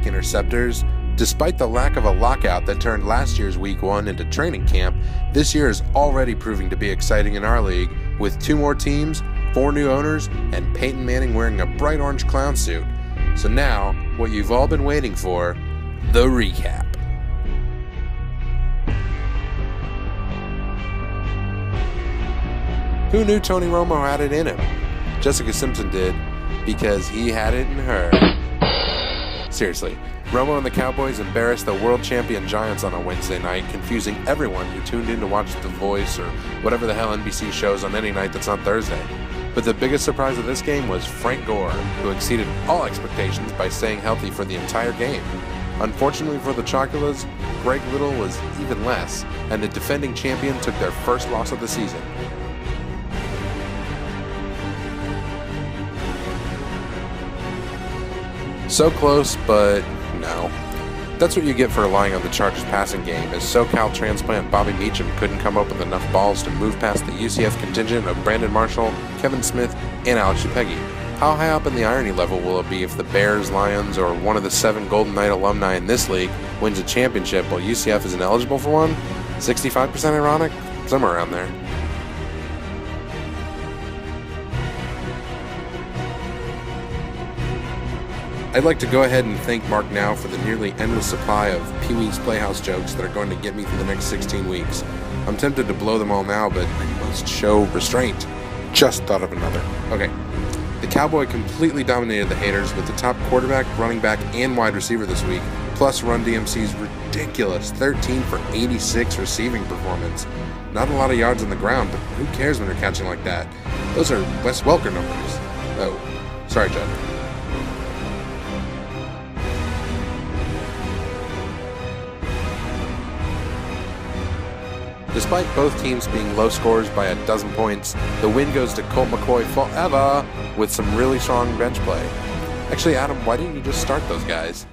Mike Interceptors. Despite the lack of a lockout that turned last year's Week 1 into training camp, this year is already proving to be exciting in our league, with 2 more teams, 4 new owners, and Peyton Manning wearing a bright orange clown suit. So now, what you've all been waiting for, the recap. Who knew Tony Romo had it in him? Jessica Simpson did, because he had it in her. Seriously, Romo and the Cowboys embarrassed the world champion Giants on a Wednesday night, confusing everyone who tuned in to watch The Voice or whatever the hell NBC shows on any night that's not Thursday. But the biggest surprise of this game was Frank Gore, who exceeded all expectations by staying healthy for the entire game. Unfortunately for the Chocolates, Greg Little was even less, and the defending champion took their first loss of the season. So close, but no. That's what you get for relying on the Chargers' passing game, as SoCal transplant Bobby Meacham couldn't come up with enough balls to move past the UCF contingent of Brandon Marshall, Kevin Smith, and Alex Upegi. How high up in the irony level will it be if the Bears, Lions, or one of the 7 Golden Knight alumni in this league wins a championship while UCF isn't eligible for one? 65% ironic? Somewhere around there. I'd like to go ahead and thank Mark now for the nearly endless supply of Pee-wee's Playhouse jokes that are going to get me through the next 16 weeks. I'm tempted to blow them all now, but I must show restraint. Just thought of another. Okay. The Cowboy completely dominated the haters with the top quarterback, running back, and wide receiver this week, plus Run DMC's ridiculous 13 for 86 receiving performance. Not a lot of yards on the ground, but who cares when you're catching like that? Those are Wes Welker numbers. Oh, sorry, Judd. Despite both teams being low scores by a dozen points, the win goes to Colt McCoy forever with some really strong bench play. Actually, Adam, why didn't you just start those guys?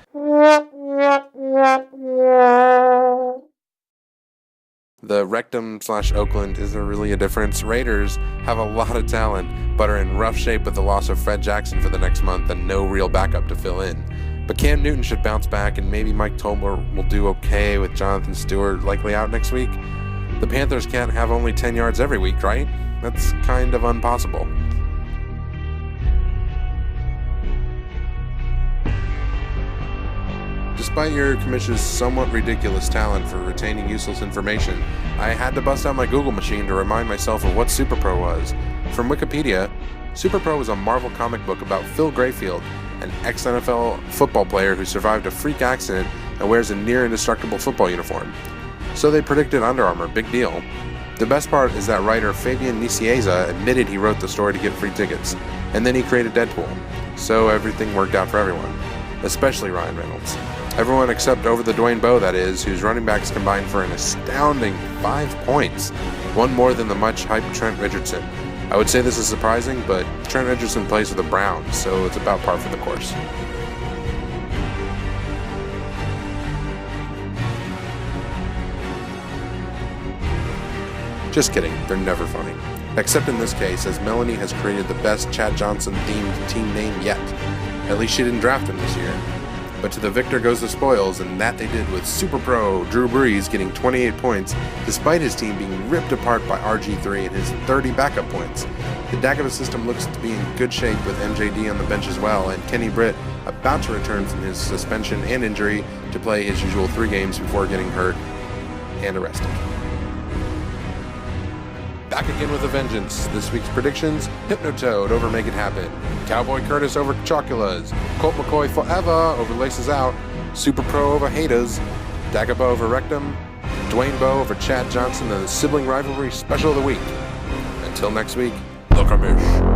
The Rectum/Oakland, is there really a difference? Raiders have a lot of talent, but are in rough shape with the loss of Fred Jackson for the next month and no real backup to fill in. But Cam Newton should bounce back, and maybe Mike Tobler will do okay with Jonathan Stewart likely out next week. The Panthers can't have only 10 yards every week, right? That's kind of impossible. Despite your commission's somewhat ridiculous talent for retaining useless information, I had to bust out my Google machine to remind myself of what Super Pro was. From Wikipedia, Super Pro was a Marvel comic book about Phil Grayfield, an ex-NFL football player who survived a freak accident and wears a near-indestructible football uniform. So they predicted Under Armour, big deal. The best part is that writer Fabian Nicieza admitted he wrote the story to get free tickets, and then he created Deadpool. So everything worked out for everyone, especially Ryan Reynolds. Everyone except over the Dwayne Bowe, that is, whose running backs combined for an astounding 5 points, one more than the much-hyped Trent Richardson. I would say this is surprising, but Trent Richardson plays for the Browns, so it's about par for the course. Just kidding, they're never funny. Except in this case, as Melanie has created the best Chad Johnson-themed team name yet. At least she didn't draft him this year. But to the victor goes the spoils, and that they did with Super Pro Drew Brees getting 28 points, despite his team being ripped apart by RG3 and his 30 backup points. The Dagova system looks to be in good shape with MJD on the bench as well, and Kenny Britt about to return from his suspension and injury to play his usual 3 games before getting hurt and arrested. Back again with a vengeance. This week's predictions: Hypnotoad over Make It Happen, Cowboy Curtis over Chocula's, Colt McCoy forever over Laces Out, Super Pro over Haters, Dagobah over Rectum, Dwayne Bowe over Chad Johnson, and the sibling rivalry special of the week. Until next week, look-a-mish.